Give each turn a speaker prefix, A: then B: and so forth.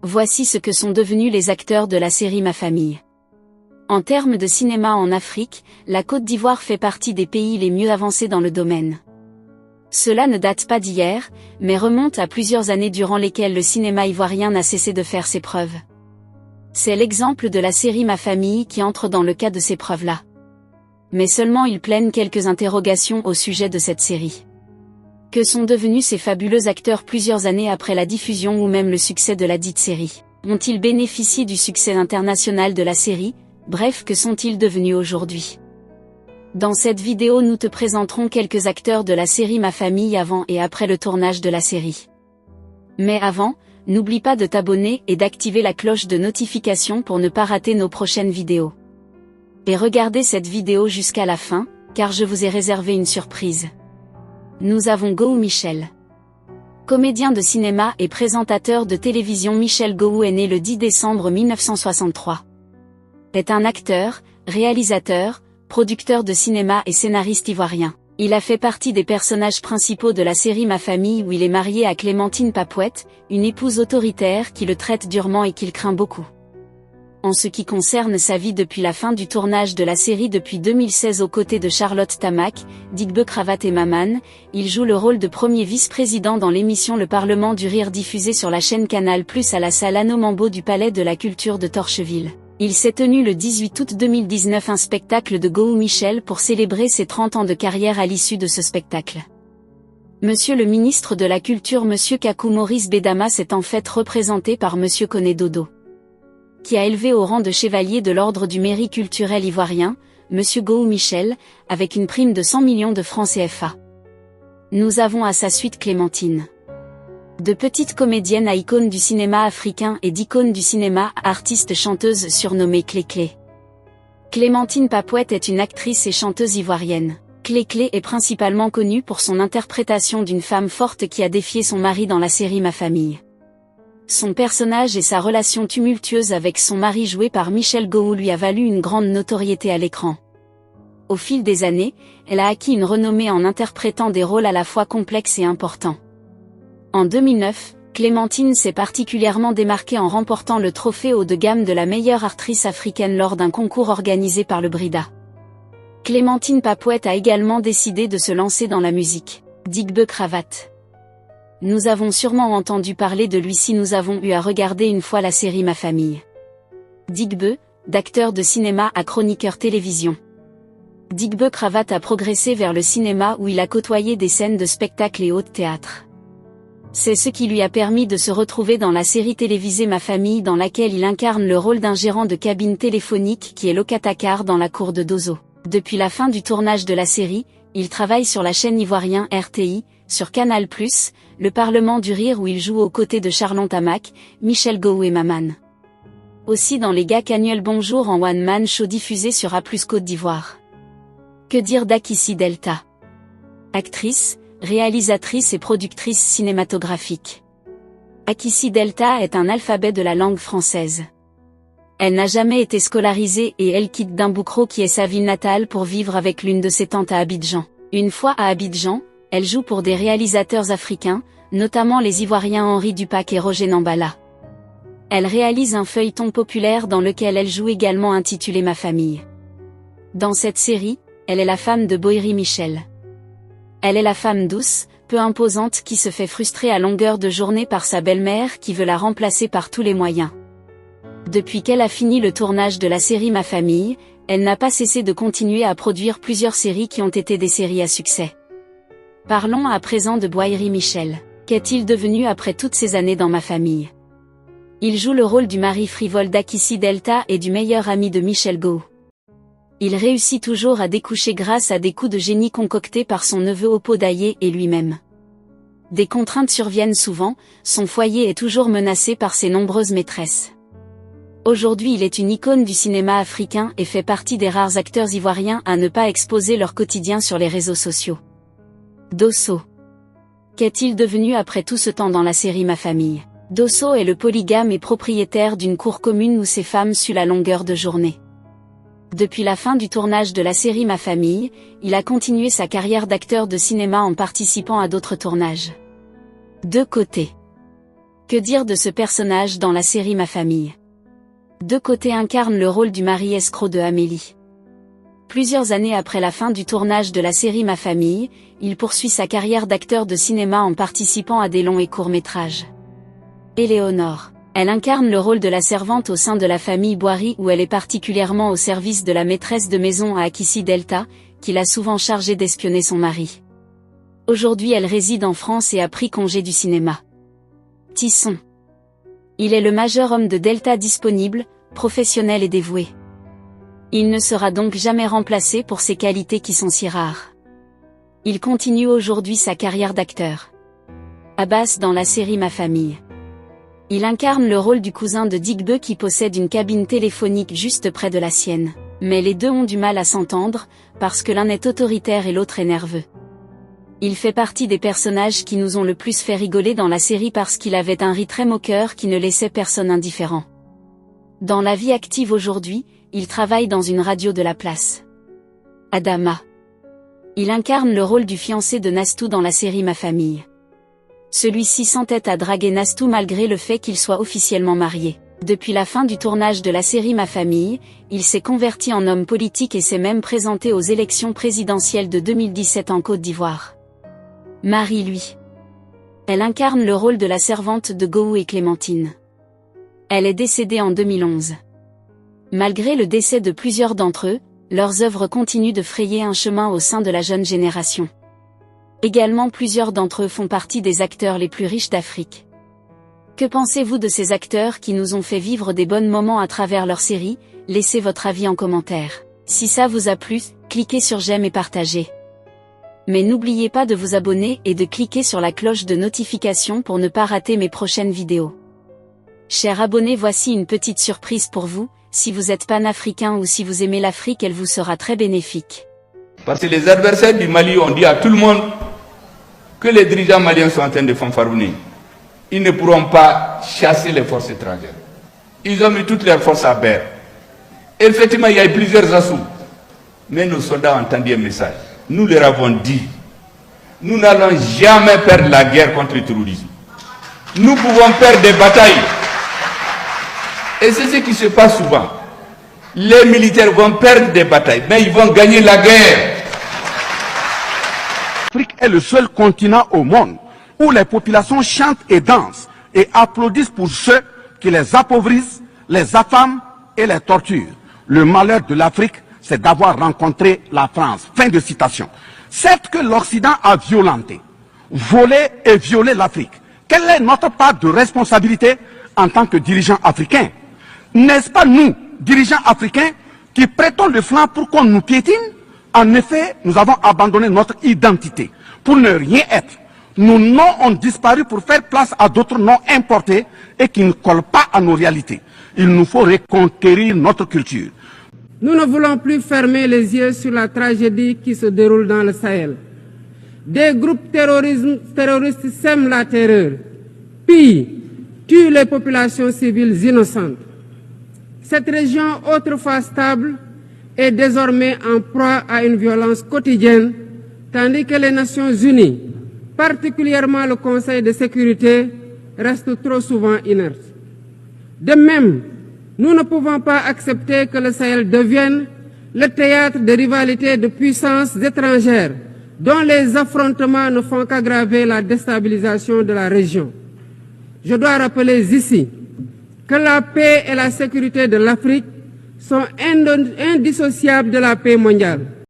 A: Voici ce que sont devenus les acteurs de la série Ma Famille. En termes de cinéma en Afrique, la Côte d'Ivoire fait partie des pays les mieux avancés dans le domaine. Cela ne date pas d'hier, mais remonte à plusieurs années durant lesquelles le cinéma ivoirien n'a cessé de faire ses preuves. C'est l'exemple de la série Ma Famille qui entre dans le cas de ces preuves-là. Mais seulement il plane quelques interrogations au sujet de cette série. Que sont devenus ces fabuleux acteurs plusieurs années après la diffusion ou même le succès de la dite série? Ont-ils bénéficié du succès international de la série? Bref, que sont-ils devenus aujourd'hui? Dans cette vidéo nous te présenterons quelques acteurs de la série Ma Famille avant et après le tournage de la série. Mais avant, n'oublie pas de t'abonner et d'activer la cloche de notification pour ne pas rater nos prochaines vidéos. Et regardez cette vidéo jusqu'à la fin, car je vous ai réservé une surprise. Nous avons Gowou Michel. Comédien de cinéma et présentateur de télévision, Michel Gowou est né le 10 décembre 1963. Est un acteur, réalisateur, producteur de cinéma et scénariste ivoirien. Il a fait partie des personnages principaux de la série Ma Famille où il est marié à Clémentine Papouette, une épouse autoritaire qui le traite durement et qu'il craint beaucoup. En ce qui concerne sa vie depuis la fin du tournage de la série depuis 2016 aux côtés de Charlotte Tamac, Digbe Cravate et Maman, il joue le rôle de premier vice-président dans l'émission Le Parlement du Rire diffusée sur la chaîne Canal+ à la salle Anneau Mambo du Palais de la Culture de Torcheville. Il s'est tenu le 18 août 2019 un spectacle de Gowou Michel pour célébrer ses 30 ans de carrière à l'issue de ce spectacle. Monsieur le ministre de la Culture Monsieur Kakou Maurice Bédamas est en fait représenté par Monsieur Koné Dodo, qui a élevé au rang de chevalier de l'ordre du mérite culturel ivoirien, Monsieur Gowou Michel, avec une prime de 100 millions de francs CFA. Nous avons à sa suite Clémentine. De petite comédienne à icône du cinéma africain et d'icône du cinéma à artiste chanteuse surnommée Clé-Clé. Clémentine Papouette est une actrice et chanteuse ivoirienne. Clé-Clé est principalement connue pour son interprétation d'une femme forte qui a défié son mari dans la série Ma Famille. Son personnage et sa relation tumultueuse avec son mari joué par Michel Gowou lui a valu une grande notoriété à l'écran. Au fil des années, elle a acquis une renommée en interprétant des rôles à la fois complexes et importants. En 2009, Clémentine s'est particulièrement démarquée en remportant le trophée haut de gamme de la meilleure actrice africaine lors d'un concours organisé par le Brida. Clémentine Papouette a également décidé de se lancer dans la musique. Digbe Cravate. Nous avons sûrement entendu parler de lui si nous avons eu à regarder une fois la série Ma Famille. Digbe, d'acteur de cinéma à chroniqueur télévision. Digbe Cravate a progressé vers le cinéma où il a côtoyé des scènes de spectacle et haute théâtre. C'est ce qui lui a permis de se retrouver dans la série télévisée Ma Famille dans laquelle il incarne le rôle d'un gérant de cabine téléphonique qui est locataire dans la cour de Dozo. Depuis la fin du tournage de la série, il travaille sur la chaîne ivoirienne RTI, sur Canal+, Le Parlement du Rire où il joue aux côtés de Charlotte Tamac, Michel Gowou et Maman. Aussi dans les Gak Annuel Bonjour en One Man Show diffusé sur A+ Côte d'Ivoire. Que dire d'Akissi Delta? Actrice, réalisatrice et productrice cinématographique. Akissi Delta est un alphabet de la langue française. Elle n'a jamais été scolarisée et elle quitte Dimboukro qui est sa ville natale pour vivre avec l'une de ses tantes à Abidjan. Une fois à Abidjan, elle joue pour des réalisateurs africains, notamment les Ivoiriens Henri Dupac et Roger Nambala. Elle réalise un feuilleton populaire dans lequel elle joue également intitulé Ma Famille. Dans cette série, elle est la femme de Boiri Michel. Elle est la femme douce, peu imposante qui se fait frustrer à longueur de journée par sa belle-mère qui veut la remplacer par tous les moyens. Depuis qu'elle a fini le tournage de la série Ma Famille, elle n'a pas cessé de continuer à produire plusieurs séries qui ont été des séries à succès. Parlons à présent de Boiri Michel. Qu'est-il devenu après toutes ces années dans Ma Famille? Il joue le rôle du mari frivole d'Akissi Delta et du meilleur ami de Michel Gowou. Il réussit toujours à découcher grâce à des coups de génie concoctés par son neveu Oppo Daye et lui-même. Des contraintes surviennent souvent, son foyer est toujours menacé par ses nombreuses maîtresses. Aujourd'hui il est une icône du cinéma africain et fait partie des rares acteurs ivoiriens à ne pas exposer leur quotidien sur les réseaux sociaux. Dosso. Qu'est-il devenu après tout ce temps dans la série Ma Famille? Dosso est le polygame et propriétaire d'une cour commune où ses femmes suent la longueur de journée. Depuis la fin du tournage de la série Ma Famille, il a continué sa carrière d'acteur de cinéma en participant à d'autres tournages. De côté. Que dire de ce personnage dans la série Ma Famille? Deux Côtés incarne le rôle du mari escroc de Amélie. Plusieurs années après la fin du tournage de la série Ma Famille, il poursuit sa carrière d'acteur de cinéma en participant à des longs et courts métrages. Éléonore. Elle incarne le rôle de la servante au sein de la famille Boiry où elle est particulièrement au service de la maîtresse de maison à Akissi Delta, qui l'a souvent chargée d'espionner son mari. Aujourd'hui elle réside en France et a pris congé du cinéma. Tisson. Il est le majeur homme de Delta disponible, professionnel et dévoué. Il ne sera donc jamais remplacé pour ses qualités qui sont si rares. Il continue aujourd'hui sa carrière d'acteur. Abbas dans la série Ma Famille. Il incarne le rôle du cousin de Digbe qui possède une cabine téléphonique juste près de la sienne. Mais les deux ont du mal à s'entendre, parce que l'un est autoritaire et l'autre est nerveux. Il fait partie des personnages qui nous ont le plus fait rigoler dans la série parce qu'il avait un riz très moqueur qui ne laissait personne indifférent. Dans la vie active aujourd'hui, il travaille dans une radio de la place. Adama. Il incarne le rôle du fiancé de Nastou dans la série Ma Famille. Celui-ci s'entête à draguer Nastou malgré le fait qu'il soit officiellement marié. Depuis la fin du tournage de la série Ma Famille, il s'est converti en homme politique et s'est même présenté aux élections présidentielles de 2017 en Côte d'Ivoire. Marie lui. Elle incarne le rôle de la servante de Gowou et Clémentine. Elle est décédée en 2011. Malgré le décès de plusieurs d'entre eux, leurs œuvres continuent de frayer un chemin au sein de la jeune génération. Également plusieurs d'entre eux font partie des acteurs les plus riches d'Afrique. Que pensez-vous de ces acteurs qui nous ont fait vivre des bons moments à travers leur série? Laissez votre avis en commentaire. Si ça vous a plu, cliquez sur j'aime et partagez. Mais n'oubliez pas de vous abonner et de cliquer sur la cloche de notification pour ne pas rater mes prochaines vidéos. Chers abonnés, voici une petite surprise pour vous, si vous êtes panafricain ou si vous aimez l'Afrique, elle vous sera très bénéfique.
B: Parce que les adversaires du Mali ont dit à tout le monde que les dirigeants maliens sont en train de fanfaronner. Ils ne pourront pas chasser les forces étrangères. Ils ont mis toutes leurs forces à Ber. Effectivement, il y a eu plusieurs assauts. Mais nos soldats ont entendu un message. Nous leur avons dit, nous n'allons jamais perdre la guerre contre le terrorisme. Nous pouvons perdre des batailles. Et c'est ce qui se passe souvent. Les militaires vont perdre des batailles, mais ils vont gagner la guerre.
C: L'Afrique est le seul continent au monde où les populations chantent et dansent et applaudissent pour ceux qui les appauvrissent, les affament et les torturent. Le malheur de l'Afrique, c'est d'avoir rencontré la France. Fin de citation. Certes que l'Occident a violenté, volé et violé l'Afrique. Quelle est notre part de responsabilité en tant que dirigeants africains? N'est-ce pas nous, dirigeants africains, qui prêtons le flanc pour qu'on nous piétine? En effet, nous avons abandonné notre identité pour ne rien être. Nos noms ont disparu pour faire place à d'autres noms importés et qui ne collent pas à nos réalités. Il nous faut reconquérir notre culture.
D: Nous ne voulons plus fermer les yeux sur la tragédie qui se déroule dans le Sahel. Des groupes terroristes sèment la terreur, pillent, tuent les populations civiles innocentes. Cette région, autrefois stable, est désormais en proie à une violence quotidienne, tandis que les Nations Unies, particulièrement le Conseil de sécurité, restent trop souvent inertes. De même, nous ne pouvons pas accepter que le Sahel devienne le théâtre de rivalités de puissances étrangères, dont les affrontements ne font qu'aggraver la déstabilisation de la région. Je dois rappeler ici que la paix et la sécurité de l'Afrique sont indissociables de la paix mondiale.